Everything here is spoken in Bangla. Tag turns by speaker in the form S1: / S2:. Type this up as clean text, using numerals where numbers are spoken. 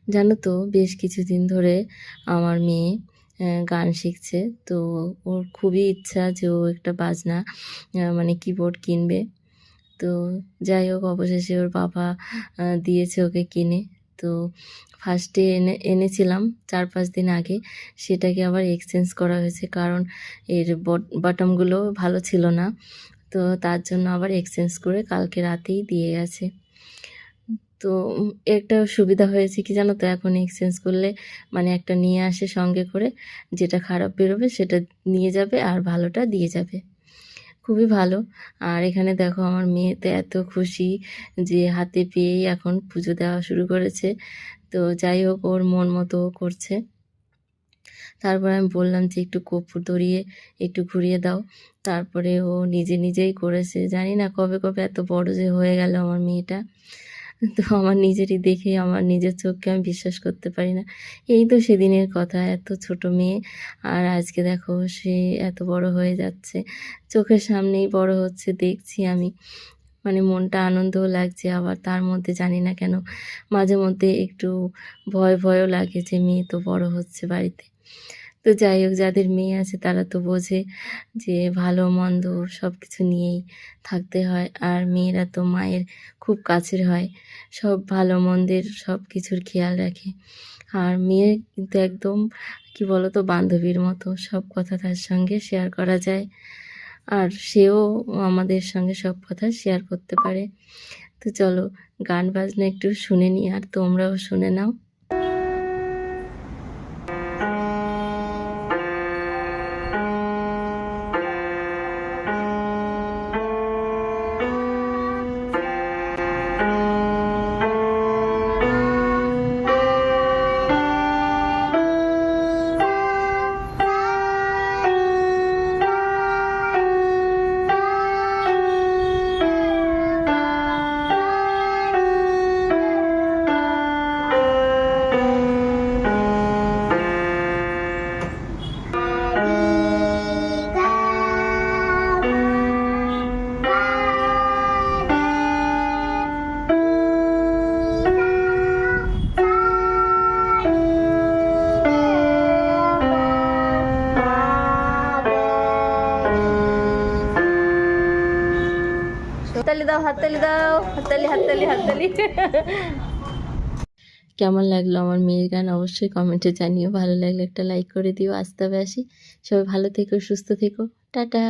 S1: জানো তো বেশ কিছুদিন ধরে আমার মেয়ে গান শিখছে। তো ওর খুবই ইচ্ছা যে ও একটা বাজনা মানে কিবোর্ড কিনবে। তো যাই হোক অবশেষে ওর বাবা দিয়েছে ওকে কিনে। তো ফার্স্টে এনেছিলাম 4-5 দিন আগে, সেটাকে আবার এক্সচেঞ্জ করা হয়েছে কারণ এর বটমগুলো ভালো ছিল না। তো তার জন্য আবার এক্সচেঞ্জ করে কালকে রাতেই দিয়ে গেছে। তো একটা সুবিধা হয়েছে কি জানো তো, এখন এক্সচেঞ্জ করলে মানে একটা নিয়ে আসে সঙ্গে করে, যেটা খারাপ বেরোবে সেটা নিয়ে যাবে আর ভালোটা দিয়ে যাবে। খুবই ভালো। আর এখানে দেখো আমার মেয়ে তো এত খুশি যে হাতে পেয়েই এখন পুজো দেওয়া শুরু করেছে। তো যাই হোক ওর মন মতো ও করছে। তারপরে আমি বললাম যে একটু কর্পূর ধরিয়ে একটু ঘুরিয়ে দাও। তারপরে ও নিজে নিজেই করেছে। জানি না কবে কবে এত বড় যে হয়ে গেল আমার মেয়েটা। তো আমার নিজেরই দেখে আমার নিজের চোখকে আমি বিশ্বাস করতে পারি না। এই তো সেদিনের কথা, এত ছোট মেয়ে আর আজকে দেখো সে এত বড় হয়ে যাচ্ছে, চোখের সামনেই বড় হচ্ছে দেখছি আমি। মানে মনটা আনন্দও লাগছে, আবার তার মধ্যে জানি না কেন মাঝে মধ্যে একটু ভয়ও লাগে যে মেয়ে তো বড় হচ্ছে বাড়িতে। তো যাই হোক যাদের মেয়ে আছে তারা তো বোঝে যে ভালো মন্দ সব কিছু নিয়েই থাকতে হয়, আর মেয়েরা তো মায়ের খুব কাছের হয়, সব ভালো মন্দের সব কিছুর খেয়াল রাখে। আর মেয়ে কিন্তু একদম কি বলতো বান্ধবীর মতো, সব কথা তার সঙ্গে শেয়ার করা যায় আর সেও আমাদের সঙ্গে সব কথা শেয়ার করতে পারে। তো চলো গান বাজনা একটু শুনে নিই আর তোমরাও শুনে নাও। হাততালি দাও, হাততালি দাও, হাততালি হাততালি হাততালি। কেমন লাগলো আমার মেয়ের গান অবশ্যই কমেন্টে জানিও। ভালো লাগলে একটা লাইক করে দিও। আসতে হবে আসি, সবাই ভালো থেকো, সুস্থ থেকো, টাটা।